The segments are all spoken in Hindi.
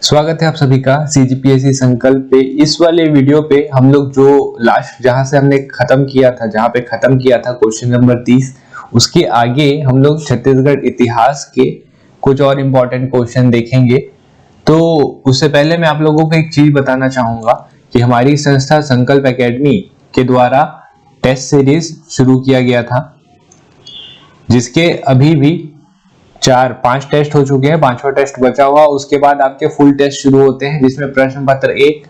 स्वागत है आप सभी का सीजीपीएससी संकल्प पे। इस वाले वीडियो पे हम लोग जो लास्ट जहां से हमने खत्म किया था, जहां पे खत्म किया था क्वेश्चन नंबर 30, उसके आगे हम लोग छत्तीसगढ़ इतिहास के कुछ और इम्पोर्टेंट क्वेश्चन देखेंगे। तो उससे पहले मैं आप लोगों को एक चीज बताना चाहूंगा कि हमारी संस्था संकल्प एकेडमी के द्वारा टेस्ट सीरीज शुरू किया गया था, जिसके अभी भी 4-5 टेस्ट हो चुके हैं, 5वां टेस्ट बचा हुआ। उसके बाद आपके फुल टेस्ट शुरू होते हैं, जिसमें प्रश्न पत्र 1,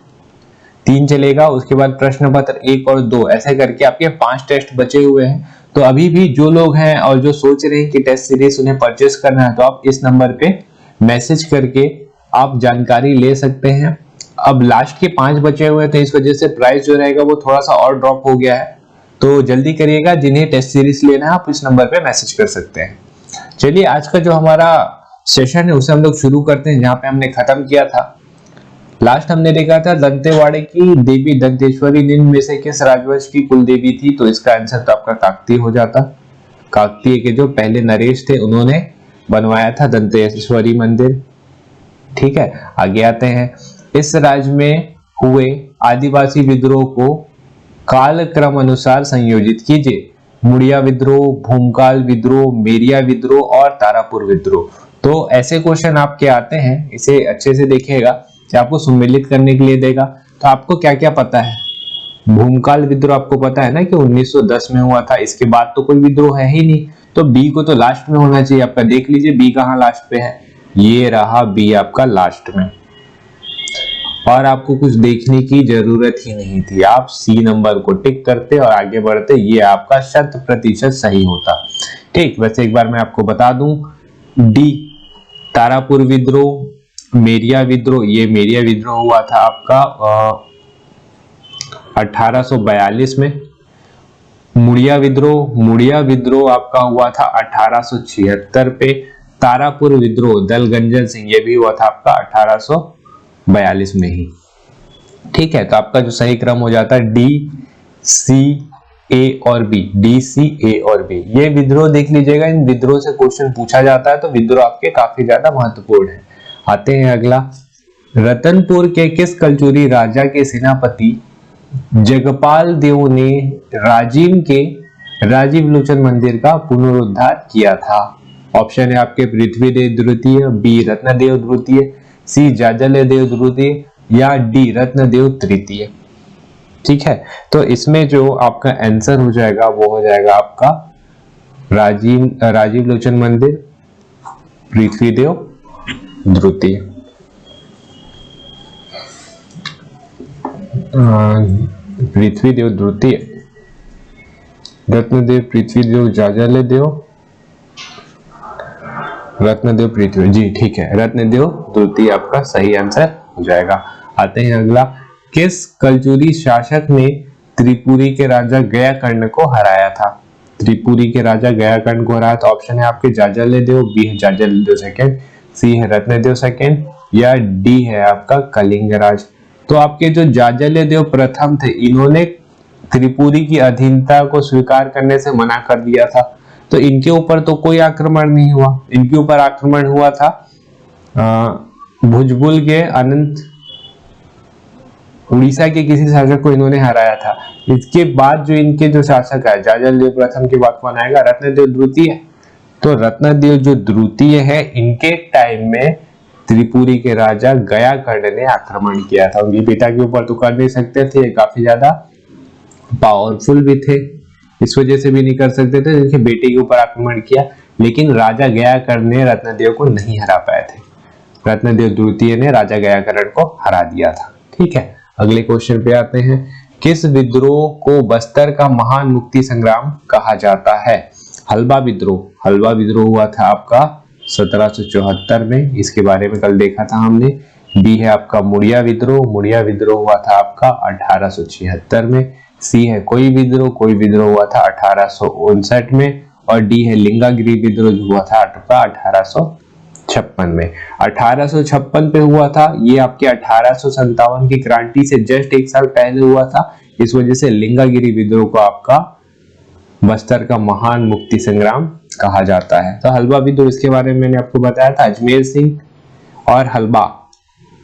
3 चलेगा, उसके बाद प्रश्न पत्र 1 और 2, ऐसे करके आपके 5 टेस्ट बचे हुए हैं। तो अभी भी जो लोग हैं और जो सोच रहे हैं कि टेस्ट सीरीज उन्हें परचेस करना है, तो आप इस नंबर पे मैसेज करके आप जानकारी ले सकते हैं। अब लास्ट के 5 बचे हुए हैं, तो इस वजह से प्राइस जो रहेगा वो थोड़ा सा और ड्रॉप हो गया है। तो जल्दी करिएगा, जिन्हें टेस्ट सीरीज लेना है आप इस नंबर पे मैसेज कर सकते हैं। चलिए आज का जो हमारा सेशन है उसे हम लोग शुरू करते हैं, जहां पे हमने खत्म किया था। लास्ट हमने देखा था दंतेवाड़े की देवी दंतेश्वरी निम्न में से किस राजवंश की कुल देवी थी। तो इसका आंसर तो आपका काकतीय हो जाता। काकतीय के जो पहले नरेश थे उन्होंने बनवाया था दंतेश्वरी मंदिर। ठीक है, आगे आते हैं। इस राज्य में हुए आदिवासी विद्रोह को कालक्रम अनुसार संयोजित कीजिए। मुड़िया विद्रोह, भूमकाल विद्रोह, मेरिया विद्रोह और तारापुर विद्रोह। तो ऐसे क्वेश्चन आपके आते हैं, इसे अच्छे से देखिएगा कि आपको सम्मिलित करने के लिए देगा। तो आपको क्या क्या पता है? भूमकाल विद्रोह आपको पता है ना कि 1910 में हुआ था। इसके बाद तो कोई विद्रोह है ही नहीं, तो बी को तो लास्ट में होना चाहिए आपका। देख लीजिए बी कहाँ लास्ट पे है, ये रहा बी आपका लास्ट में, और आपको कुछ देखने की जरूरत ही नहीं थी। आप सी नंबर को टिक करते और आगे बढ़ते, ये आपका 100% सही होता। ठीक, वैसे एक बार मैं आपको बता दूं, डी तारापुर विद्रोह, मेरिया विद्रोह, ये मेरिया विद्रोह हुआ था आपका 1842 में। मुड़िया विद्रोह आपका हुआ था 1876 पे। तारापुर विद्रोह दलगंजन सिंह, ये भी हुआ था आपका 1842 में ही। ठीक है, तो आपका जो सही क्रम हो जाता है डी, सी, ए और बी। डी, सी, ए और बी। ये विद्रोह देख लीजिएगा, इन विद्रोह से क्वेश्चन पूछा जाता है, तो विद्रोह आपके काफी ज्यादा महत्वपूर्ण है। आते हैं अगला। रतनपुर के किस कलचुरी राजा के सेनापति जगपाल देव ने राजीव लोचन मंदिर का पुनरुद्धार किया था? ऑप्शन है आपके पृथ्वीदेव द्वितीय, बी रत्नदेव द्वितीय, सी जाजलदेव द्वितीय या डी रत्नदेव तृतीय। ठीक है, तो इसमें जो आपका आंसर हो जाएगा वो हो जाएगा आपका राजीव लोचन मंदिर, पृथ्वीदेव द्वितीय। पृथ्वीदेव द्वितीय, रत्नदेव, पृथ्वीदेव, जाजलदेव, रत्नदेव, पृथ्वी। जी ठीक है, रत्नदेव द्वितीय आपका सही आंसर हो जाएगा। आते हैं अगला। किस कलचुरी शासक ने त्रिपुरी के राजा गयाकर्ण को हराया था? त्रिपुरी के राजा गयाकर्ण को हराया था। ऑप्शन है आपके जाजलदेव, बी है जाजलदेव सेकंड, सी है रत्नदेव सेकंड या डी है आपका कलिंगराज। तो आपके जो जाजलदेव प्रथम थे, इन्होंने त्रिपुरी की अधीनता को स्वीकार करने से मना कर दिया था। तो इनके ऊपर तो कोई आक्रमण नहीं हुआ, इनके ऊपर आक्रमण हुआ था भुजबुल के अनंत, उड़ीसा के किसी शासक को इन्होंने हराया था। इसके बाद जो इनके जो शासक है, जाजलदेव प्रथम के बाद कौन आएगा? रत्नदेव द्वितीय। तो रत्नदेव जो द्वितीय है, इनके टाइम में त्रिपुरी के राजा गयाकर्ण ने आक्रमण किया था। उनके पिता के ऊपर तो कर नहीं सकते थे, काफी ज्यादा पावरफुल भी थे, इस वजह से भी नहीं कर सकते थे, उनके बेटे के ऊपर आक्रमण किया। लेकिन राजा गयाकर्ण ने रत्नदेव को नहीं हरा पाए थे। रत्नदेव द्वितीय ने राजा गयाकर्ण को हरा दिया था। ठीक है, अगले क्वेश्चन पे आते हैं। किस विद्रोह को बस्तर का महान मुक्ति संग्राम कहा जाता है? हलवा विद्रोह हुआ था आपका 1774 में, इसके बारे में कल देखा था हमने। बी है आपका मुड़िया विद्रोह हुआ था आपका 1876 में। सी है कोई विद्रोह हुआ था 1859 में, और डी है लिंगागिरी विद्रोह जो हुआ था 1856 में। 1856 पे हुआ था, ये आपके 1857 की क्रांति से जस्ट एक साल पहले हुआ था। इस वजह से लिंगागिरी विद्रोह को आपका बस्तर का महान मुक्ति संग्राम कहा जाता है। तो हलवा विद्रोह, इसके बारे में मैंने आपको बताया था, अजमेर सिंह और हलवा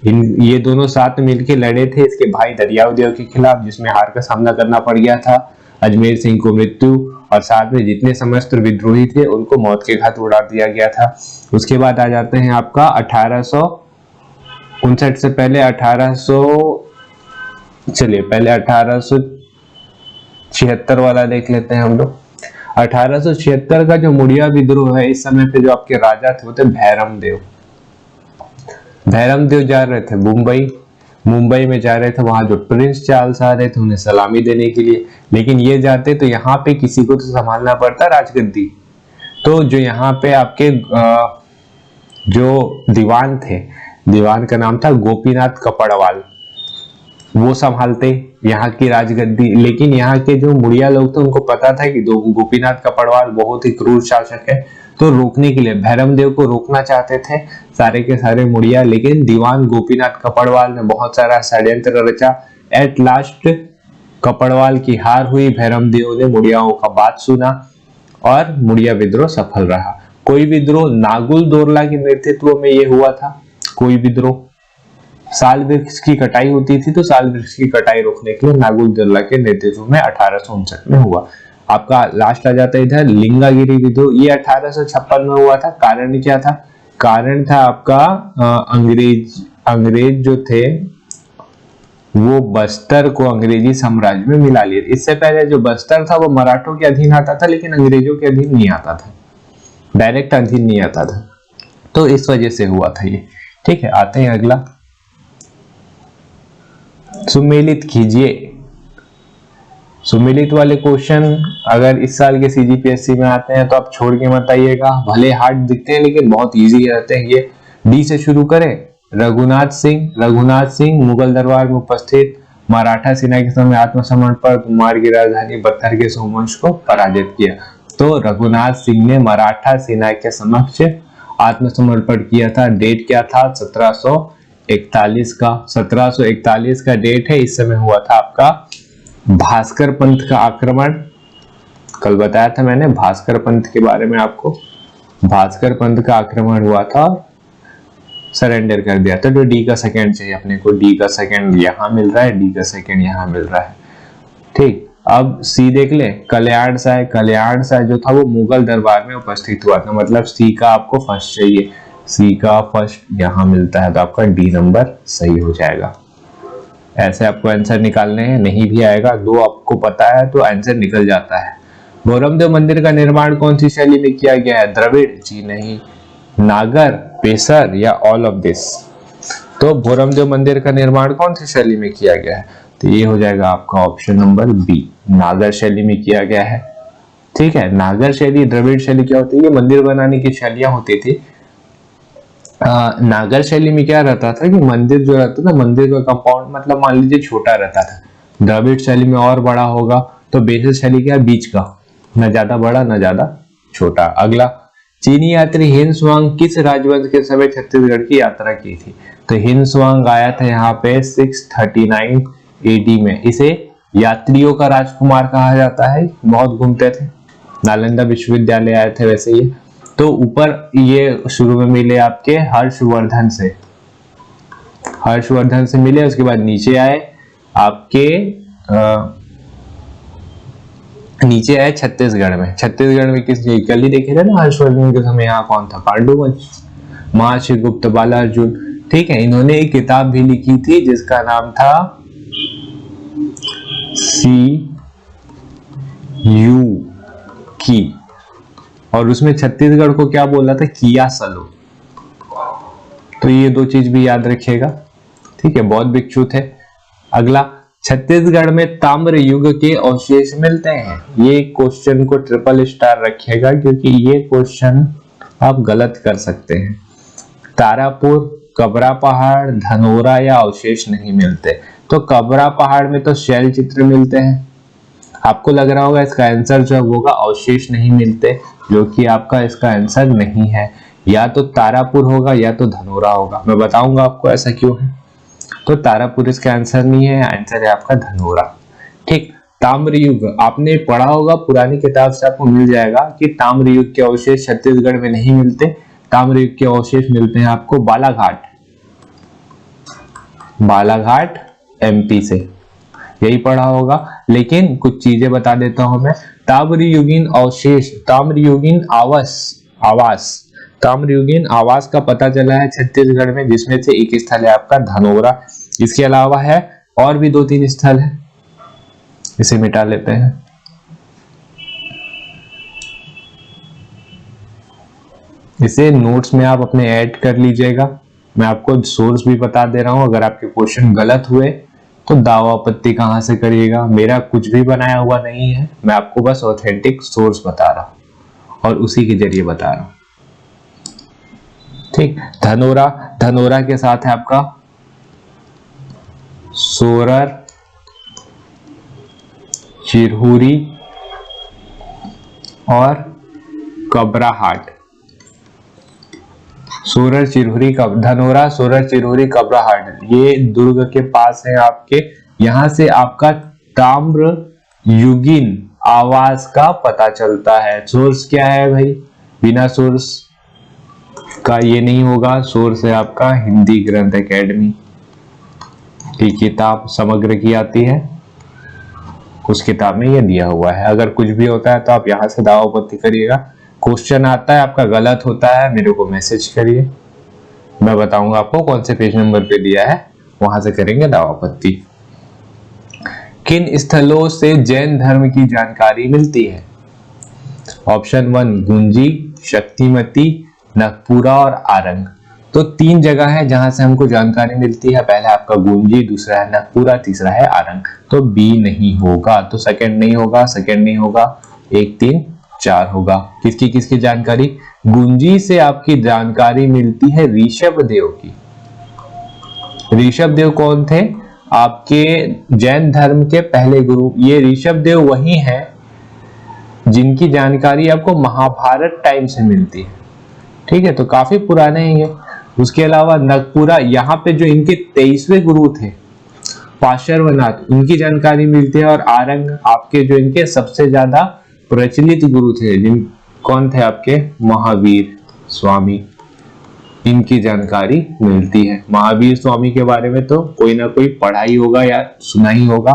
ये दोनों साथ मिलकर लड़े थे इसके भाई दरियाउद्दौला के खिलाफ, जिसमें हार का सामना करना पड़ गया था। अजमेर सिंह को मृत्यु और साथ में जितने समस्त विद्रोही थे उनको मौत के घाट उड़ा दिया गया था। उसके बाद आ जाते हैं आपका 1859 से पहले 1876 वाला देख लेते हैं हम लोग। 1876 का जो मुड़िया विद्रोह है, इस समय पे जो आपके राजा थे वो थे भैरम देव। भैरम देव जा रहे थे मुंबई में जा रहे थे। वहां जो प्रिंस चार्ल्स आ रहे थे उन्हें सलामी देने के लिए, लेकिन ये जाते तो यहाँ पे किसी को तो संभालना पड़ता राजगद्दी। तो जो यहाँ पे आपके जो दीवान थे, दीवान का नाम था गोपीनाथ कपड़वाल, वो संभालते यहाँ की राजगद्दी। लेकिन यहाँ के जो मुड़िया लोग थे उनको पता था कि गोपीनाथ कपड़वाल बहुत ही क्रूर शासक है, तो रोकने के लिए भैरम देव को रोकना चाहते थे सारे के सारे मुड़िया। लेकिन दीवान गोपीनाथ कपड़वाल ने बहुत सारा षड्यंत्र रचा। एट लास्ट कपड़वाल की हार हुई, भैरम देव ने मुड़ियाओं का बात सुना और मुड़िया विद्रोह सफल रहा। कोई विद्रोह नागुल दोरला के नेतृत्व में ये हुआ था। कोई विद्रोह साल वृक्ष की कटाई होती थी, तो साल वृक्ष की कटाई रोकने के लिए नागुल दोरला के नेतृत्व में 1859 में हुआ। आपका लास्ट आ जाता है इधर लिंगागिरी विद्रोह। ये 1856 में हुआ था। कारण क्या था? कारण था आपका अंग्रेज जो थे वो बस्तर को अंग्रेजी साम्राज्य में मिला लिए। इससे पहले जो बस्तर था वो मराठों के अधीन आता था, लेकिन अंग्रेजों के अधीन नहीं आता था, डायरेक्ट अधीन नहीं आता था। तो इस वजह से हुआ था ये। ठीक है, आते हैं अगला। सुमेलित कीजिए। सुमेलित वाले क्वेश्चन अगर इस साल के सीजीपीएससी में आते हैं तो आप छोड़ के मत आइएगा। भले हार्ड दिखते हैं लेकिन बहुत इजी रहते हैं ये। डी से शुरू करें। रघुनाथ सिंह मुगल दरबार में उपस्थित मराठा सेना के समय आत्मसमर्पण पर कुमार की राजधानी बत्तर के सोमवंश को पराजित किया। तो रघुनाथ सिंह ने मराठा सेना के समक्ष आत्मसमर्पण किया था। डेट क्या था? 1741 का। 1741 का डेट है। इस समय हुआ था आपका भास्कर पंथ का आक्रमण। कल बताया था मैंने भास्कर पंथ के बारे में आपको। भास्कर पंथ का आक्रमण हुआ था, सरेंडर कर दिया था। तो डी का सेकंड चाहिए अपने को। डी का सेकंड यहाँ मिल रहा है, डी का सेकंड यहाँ मिल रहा है। ठीक, अब सी देख ले। कल्याण साय जो था वो मुगल दरबार में उपस्थित हुआ था। मतलब सी का आपको फर्स्ट चाहिए। सी का फर्स्ट यहाँ मिलता है, तो आपका डी नंबर सही हो जाएगा। ऐसे आपको आंसर निकालने हैं, नहीं भी आएगा, दो आपको पता है तो आंसर निकल जाता है। भोरमदेव मंदिर का निर्माण कौन सी शैली में किया गया है? द्रविड़? जी नहीं। नागर, पेशर या ऑल ऑफ दिस? तो भोरमदेव मंदिर का निर्माण कौन सी शैली में किया गया है? तो ये हो जाएगा आपका ऑप्शन नंबर बी, नागर शैली में किया गया है। ठीक है, नागर शैली, द्रविड़ शैली क्या होती है? ये मंदिर बनाने की शैलियां होती थी। नागर शैली में क्या रहता था कि मंदिर जो रहता था, मंदिर का कंपाउंड मतलब मान लीजिए छोटा रहता था। द्रविड़ शैली में और बड़ा होगा। तो बेसिस शैली क्या है? बीच का, न ज्यादा बड़ा न ज्यादा छोटा। अगला, चीनी यात्री हिनसुआंग किस राजवंश के समय छत्तीसगढ़ की यात्रा की थी? तो हिनसुआंग आया था यहाँ पे 639 AD में। इसे यात्रियों का राजकुमार कहा जाता है, बहुत घूमते थे। नालंदा विश्वविद्यालय आए थे वैसे ये। तो ऊपर ये शुरू में मिले आपके हर्षवर्धन से मिले। उसके बाद नीचे आए आपके नीचे आए छत्तीसगढ़ में किस गली देखे थे ना हर्षवर्धन के समय? यहाँ कौन था? पांडुवंश, महर्षि गुप्त, बालार्जुन। ठीक है, इन्होंने एक किताब भी लिखी थी जिसका नाम था CU की, और उसमें छत्तीसगढ़ को क्या बोला था? किया सलो। तो ये दो चीज भी याद रखिएगा। ठीक है, बहुत भिक्षु थे। अगला, छत्तीसगढ़ में ताम्र युग के अवशेष मिलते हैं। ये क्वेश्चन को ट्रिपल स्टार रखिएगा क्योंकि ये क्वेश्चन आप गलत कर सकते हैं। तारापुर, कबरा पहाड़, धनोरा या अवशेष नहीं मिलते। तो कबरा पहाड़ में तो शैल चित्र मिलते हैं। आपको लग रहा होगा इसका आंसर जो होगा अवशेष नहीं मिलते, जो कि आपका इसका आंसर नहीं है। या तो तारापुर होगा या तो धनोरा होगा। मैं बताऊंगा आपको ऐसा क्यों है। तो तारापुर इसका आंसर नहीं है, आंसर है आपका धनोरा। ठीक, ताम्र युग आपने पढ़ा होगा, पुरानी किताब से आपको मिल जाएगा कि ताम्र युग के अवशेष छत्तीसगढ़ में नहीं मिलते। ताम्र युग के अवशेष मिलते हैं आपको बालाघाट, बालाघाट एमपी से, यही पढ़ा होगा। लेकिन कुछ चीजें बता देता हूं मैं। ताम्रयुगीन अवशेष, ताम्रयुगीन आवास का पता चला है छत्तीसगढ़ में, जिसमें से एक स्थल है आपका धनोरा। इसके अलावा है और भी 2-3 स्थल है, इसे मिटा लेते हैं। इसे नोट्स में आप अपने ऐड कर लीजिएगा। मैं आपको सोर्स भी बता दे रहा हूं, अगर आपके क्वेश्चन गलत हुए तो दावा आपत्ति कहां से करिएगा। मेरा कुछ भी बनाया हुआ नहीं है, मैं आपको बस ऑथेंटिक सोर्स बता रहा हूं और उसी के जरिए बता रहा हूं। ठीक, धनोरा के साथ है आपका सोरर, चिरहुरी और कबराहाट। सोरर, चिरहुरी, धनोरा, सोरर, चिरहुरी, कबराहाट, ये दुर्ग के पास है आपके। यहां से आपका ताम्रयुगीन आवास का पता चलता है। सोर्स क्या है भाई? बिना सोर्स का ये नहीं होगा। सोर्स है आपका हिंदी ग्रंथ एकेडमी की किताब समग्र की आती है, उस किताब में ये दिया हुआ है। अगर कुछ भी होता है तो आप यहाँ से दावा आपत्ति करिएगा। क्वेश्चन आता है आपका गलत होता है, मेरे को मैसेज करिए, मैं बताऊंगा आपको कौन से पेज नंबर पे दिया है, वहां से करेंगे दावा आपत्ति। किन स्थलों से जैन धर्म की जानकारी मिलती है? ऑप्शन 1 गुंजी, शक्तिमती, नगपुरा और आरंग। तो 3 जगह है जहां से हमको जानकारी मिलती है। पहला आपका गुंजी, दूसरा है नगपुरा, तीसरा है आरंग। तो बी नहीं होगा, तो सेकंड नहीं होगा, 1, 3, 4 होगा। किसकी जानकारी? गुंजी से आपकी जानकारी मिलती है ऋषभ देव की। ऋषभ देव कौन थे? आपके जैन धर्म के पहले गुरु। ये ऋषभ देव वही हैं जिनकी जानकारी आपको महाभारत टाइम से मिलती है। ठीक है, तो काफी पुराने हैं ये। उसके अलावा नगपुरा, यहाँ पे जो इनके 23वें गुरु थे पार्श्वनाथ, उनकी जानकारी मिलती है। और आरंग आपके जो इनके सबसे ज्यादा प्रचलित गुरु थे, जिन कौन थे आपके? महावीर स्वामी, इनकी जानकारी मिलती है। महावीर स्वामी के बारे में तो कोई ना कोई पढ़ा ही होगा या सुना ही होगा।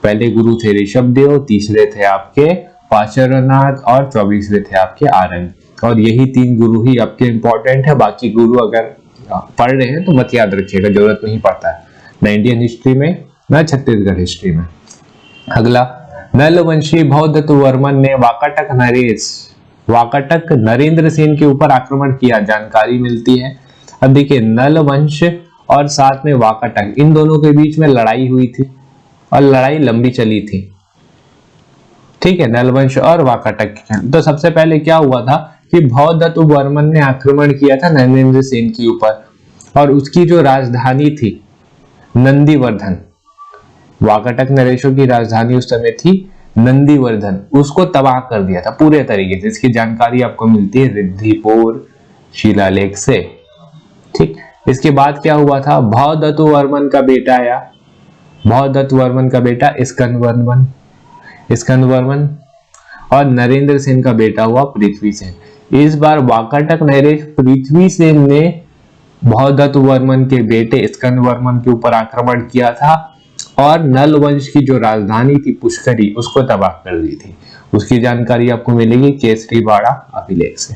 पहले गुरु थे ऋषभ देव, तीसरे थे आपके पार्श्वनाथ और 24वें थे आपके आरंग। और यही 3 गुरु ही आपके इंपॉर्टेंट है। बाकी गुरु अगर पढ़ रहे हैं तो मत याद रखिएगा, जरूरत नहीं पड़ता है ना इंडियन हिस्ट्री में ना छत्तीसगढ़ हिस्ट्री में। अगला, नलवंशी भौदत्त वर्मन ने वाकाटक नरेंद्र सेन के ऊपर आक्रमण किया, जानकारी मिलती है। अब देखिए, नलवंश और साथ में वाकाटक, इन दोनों के बीच में लड़ाई हुई थी और लड़ाई लंबी चली थी। ठीक है, नलवंश और वाकाटक। तो सबसे पहले क्या हुआ था कि भौदत्त वर्मन ने आक्रमण किया था नरेंद्र सेन के ऊपर, और उसकी जो राजधानी थी नंदीवर्धन, वाकाटक नरेशों की राजधानी उस समय थी नंदीवर्धन, उसको तबाह कर दिया था पूरे तरीके से। इसकी जानकारी आपको मिलती है रिद्धिपुर शिलालेख से। ठीक, इसके बाद क्या हुआ था? भौदत्त वर्मन का बेटा आया, भौदत्त वर्मन का बेटा स्कंद वर्मन और नरेंद्र सेन का बेटा हुआ पृथ्वी सेन। इस बार वाकाटक नरेश पृथ्वी सेन ने भौदत्त वर्मन के बेटे स्कंद वर्मन के ऊपर आक्रमण किया था और नल वंश की जो राजधानी थी पुष्करी, उसको तबाह कर दी थी। उसकी जानकारी आपको मिलेगी केसरीवाड़ा अभिलेख से।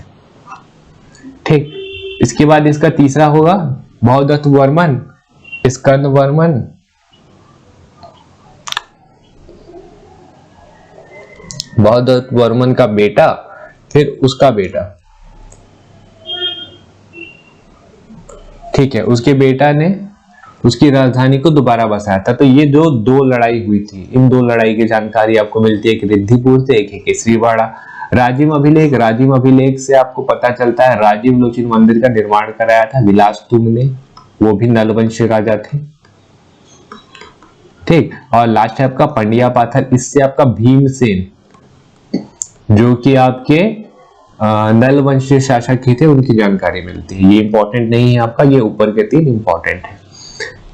ठीक, इसके बाद इसका तीसरा होगा भौदत्त वर्मन, स्कंद वर्मन, भौदत्त वर्मन का बेटा, फिर उसका बेटा। ठीक है, उसके बेटा ने उसकी राजधानी को दोबारा बसाया था। तो ये जो 2 लड़ाई हुई थी, इन 2 लड़ाई की जानकारी आपको मिलती है, एक रिद्धिपुर से, एक है केसरीवाड़ा। राजिम अभिलेख से आपको पता चलता है राजीव लोचन मंदिर का निर्माण कराया था विलासतुंग ने, वो भी नलवंशी राजा थे। ठीक, और लास्ट है आपका पंडिया पाथर, इससे आपका भीमसेन जो कि आपके नलवंशी शासक ही थे, उनकी जानकारी मिलती है। ये इंपॉर्टेंट नहीं है आपका, ये ऊपर के 3 इंपॉर्टेंट है।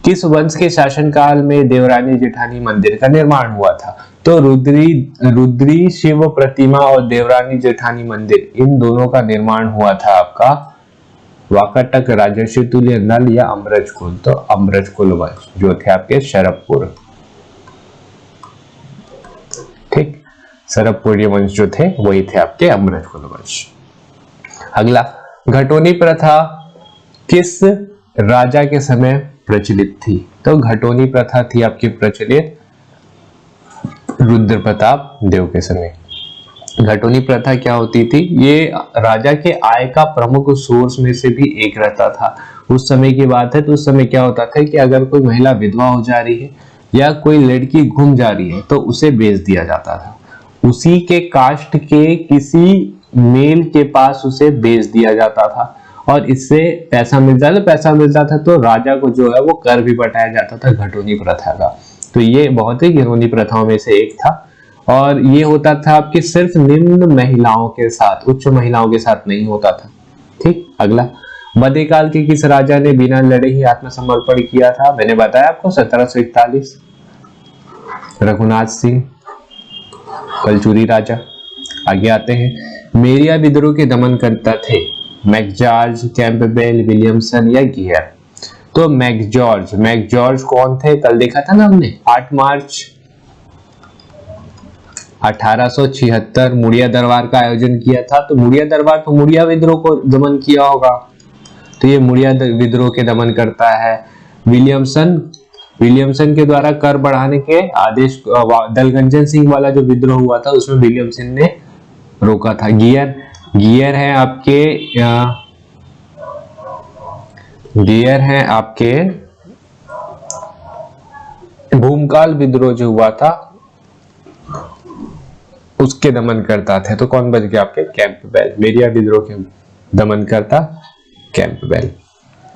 किस वंश के शासनकाल में देवरानी जेठानी मंदिर का निर्माण हुआ था? तो रुद्री शिव प्रतिमा और देवरानी जेठानी मंदिर, इन दोनों का निर्माण हुआ था आपका वाकाटक, राजर्षि तुल्य, नल या अम्रज कुल? तो अम्रज कुल वंश जो थे आपके शरभपुर। ठीक, शरभपुरी वंश जो थे वही थे आपके अम्रज कुल वंश। अगला, घटोनी प्रथा किस राजा के समय प्रचलित थी? तो घटोनी प्रथा थी आपकी प्रचलित रुद्र प्रताप देव के समय। घटोनी प्रथा क्या होती थी? ये राजा के आय का प्रमुख सोर्स में से भी एक रहता था। उस समय की बात है, तो उस समय क्या होता था कि अगर कोई महिला विधवा हो जा रही है या कोई लड़की गुम जा रही है तो उसे बेच दिया जाता था। उसी के कास्ट के किसी मेल के पास उसे बेच दिया जाता था और इससे पैसा मिलता था तो राजा को जो है वो कर भी बटाया जाता था घटोनी प्रथा का। तो ये बहुत ही घिनौनी प्रथाओं में से एक था और ये होता था आपके सिर्फ निम्न महिलाओं के साथ, उच्च महिलाओं के साथ नहीं होता था। ठीक, अगला, मध्यकाल के किस राजा ने बिना लड़े ही आत्मसमर्पण किया था? मैंने बताया आपको 1741, रघुनाथ सिंह, कलचुरी राजा। आगे आते हैं, मेरिया विद्रोह के दमन करता थे मैकजॉर्ज, कैंपबेल, विलियमसन या गियर? तो मैकजॉर्ज कौन थे? कल देखा था ना हमने, 8 मार्च 1876 मुड़िया दरबार का आयोजन किया था। तो मुड़िया दरबार तो मुड़िया विद्रोह को दमन किया होगा, तो ये मुड़िया विद्रोह के दमन करता है। विलियमसन के द्वारा कर बढ़ाने के आदेश, दलगंजन सिंह वाला जो विद्रोह हुआ था उसमें विलियमसन ने रोका था। गियर है आपके भूमकाल विद्रोह जो हुआ था उसके दमन करता थे। तो कौन बच गया आपके? कैंपबेल। मेरिया विद्रोह के दमन करता कैंपबेल।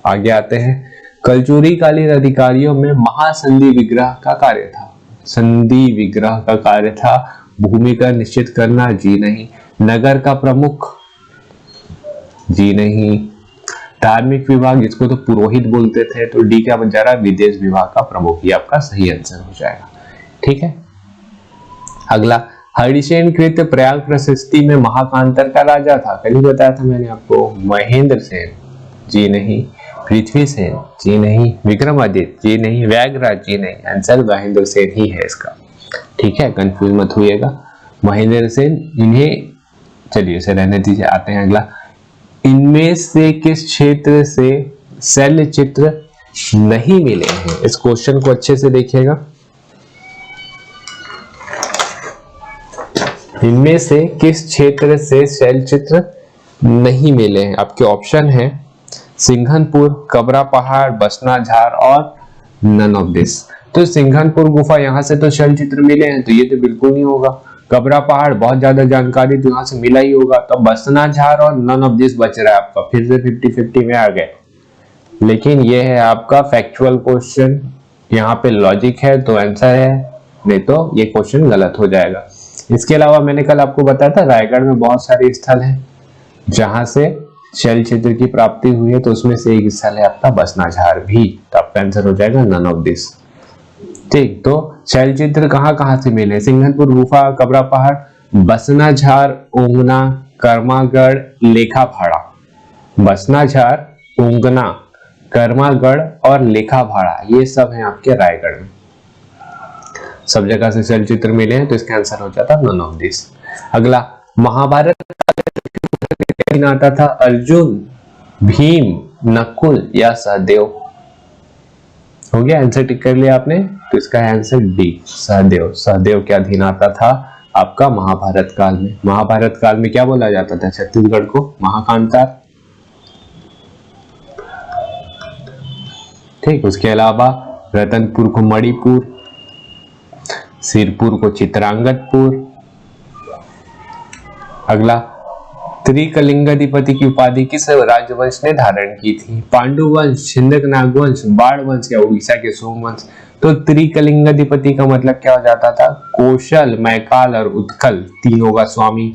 आगे आते हैं, कलचुरी कालीन अधिकारियों में महासंधि विग्रह का कार्य था। संधि विग्रह का कार्य था भूमि का निश्चित करना, जी नहीं। नगर का प्रमुख, जी नहीं। धार्मिक विभाग, इसको तो पुरोहित बोलते थे, तो डी क्या बन जा रहा है? विदेश विभाग का प्रमुख। ये आपका सही आंसर हो जाएगा। ठीक है, अगला, हरिसेन कृत प्रयाग प्रशस्ति में महाकांतर का राजा था। कल ही बताया था मैंने आपको। महेंद्र सेन, जी नहीं। पृथ्वी सेन, जी नहीं। विक्रमादित्य, जी नहीं। व्याघ्रराज, जी नहीं। आंसर महेंद्र सेन ही है इसका। ठीक है, कंफ्यूज मत होइएगा। महेंद्र सेन, इन्हें चलिए इसे रहने दीजिए। आते हैं अगला, इनमें से किस क्षेत्र से शैल चित्र नहीं मिले हैं? इस क्वेश्चन को अच्छे से देखिएगा। इनमें से किस क्षेत्र से शैल चित्र नहीं मिले हैं? आपके ऑप्शन है सिंघनपुर, कबरा पहाड़, बसना झार और नन ऑफ दिस। तो सिंघनपुर गुफा, यहां से तो शैल चित्र मिले हैं, तो ये तो बिल्कुल नहीं होगा। कबरा पहाड़, बहुत ज्यादा जानकारी तो यहां से मिला ही होगा। तो बसना झार और नन ऑफ दिस बच रहा है आपका। फिर से 50-50 में आ गए, लेकिन ये है आपका फैक्चुअल क्वेश्चन। यहाँ पे लॉजिक है तो आंसर है, नहीं तो ये क्वेश्चन गलत हो जाएगा। इसके अलावा मैंने कल आपको बताया था रायगढ़ में बहुत सारे स्थल हैं जहां से शैल चित्र की प्राप्ति हुई है, तो उसमें से एक स्थल है आपका बसना झार भी। तो आपका आंसर हो जाएगा नन ऑफ दिस। ठीक, तो शैल चित्र कहां से मिले? सिंघनपुर गुफा, कबरा पहाड़, बसना झार, ओंगना, कर्मागढ़, लेखाभाड़ा। बसना झार, ओंगना, कर्मागढ़ और लेखाभाड़ा, ये सब हैं आपके रायगढ़ में। सब जगह से शैल चित्र मिले हैं, तो इसका आंसर हो जाता नन ऑफ दिस। अगला, महाभारत आता था अर्जुन, भीम, नकुल या सहदेव? हो गया, आंसर टिक कर लिया आपने, तो इसका आंसर डी, सहदेव। सहदेव के अधीन आता था आपका महाभारत काल में। महाभारत काल में क्या बोला जाता था छत्तीसगढ़ को? महाकांतार। ठीक, उसके अलावा रतनपुर को मणिपुर, सिरपुर को चित्रांगतपुर। अगला, त्रिकलिंगाधिपति की उपाधि किस राजवंश ने धारण की थी? पांडु वंश, छिंदक नागवंश, बाढ़ वंश या उड़ीसा के सोमवंश? तो त्रिकलिंगाधिपति का मतलब क्या हो जाता था? कौशल, मैकाल और उत्कल तीनों का स्वामी।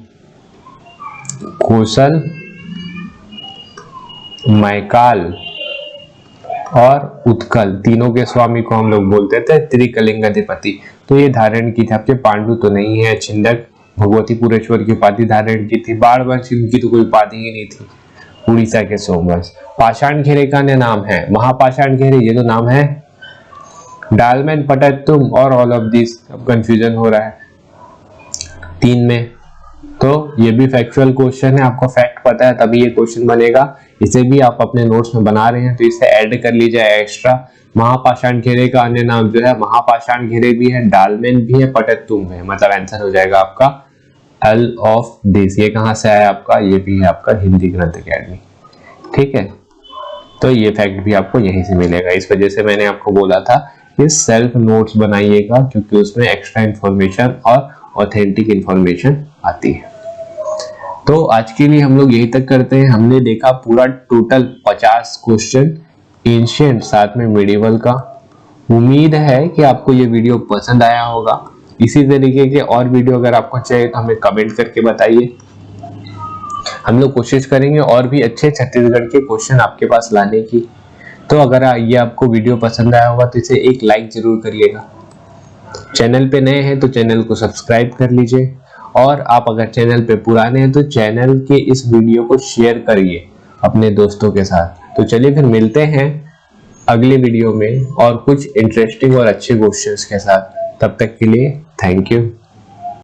कौशल, मैकाल और उत्कल तीनों के स्वामी को हम लोग बोलते थे त्रिकलिंगाधिपति। तो ये धारण की थी आपके, पांडु तो नहीं है। छिंदक भगवतीपुरेश्वर की उपाधि धारण की थी। बाढ़ वंश, इनकी तो कोई उपाधि ही नहीं थी। उड़ीसा के सोमवंश। पाषाण घेरे का अन्य नाम है, महापाषाण घेरे, ये तो नाम है। डालमेन, पटतुम और ऑल ऑफ दिस, अब कंफ्यूजन हो रहा है 3 में। तो ये भी फैक्चुअल क्वेश्चन है, आपको फैक्ट पता है तभी ये क्वेश्चन बनेगा। इसे भी आप अपने नोट्स में बना रहे हैं तो इसे ऐड कर लीजिए एक्स्ट्रा। महापाषाण घेरे का अन्य नाम जो है, महापाषाण घेरे भी है, डालमेन भी है, पटतुम भी है, मतलब आंसर हो जाएगा आपका ऑल ऑफ दिस। ये कहां से आया आपका, ये भी है आपका हिंदी ग्रंथ अकेडमी, ठीक है। तो ये फैक्ट भी आपको यहीं से मिलेगा, इस वजह से मैंने आपको बोला था कि सेल्फ नोट्स बनाइएगा, क्योंकि उसमें एक्स्ट्रा इंफॉर्मेशन और ऑथेंटिक इंफॉर्मेशन आती है। तो आज के लिए हम लोग यही तक करते हैं। हमने देखा पूरा टोटल 50 क्वेश्चन एंशिएंट साथ में मेडिवल का। उम्मीद है कि आपको ये वीडियो पसंद आया होगा। इसी तरीके के और वीडियो अगर आपको चाहिए तो हमें कमेंट करके बताइए, हम लोग कोशिश करेंगे और भी अच्छे छत्तीसगढ़ के क्वेश्चन आपके पास लाने की। तो अगर ये आपको वीडियो पसंद आया होगा तो इसे एक लाइक जरूर करिएगा। चैनल पे नए हैं तो चैनल को सब्सक्राइब कर लीजिए, और आप अगर चैनल पे पुराने हैं तो चैनल के इस वीडियो को शेयर करिए अपने दोस्तों के साथ। तो चलिए फिर मिलते हैं अगले वीडियो में और कुछ इंटरेस्टिंग और अच्छे क्वेश्चंस के साथ। तब तक के लिए थैंक यू।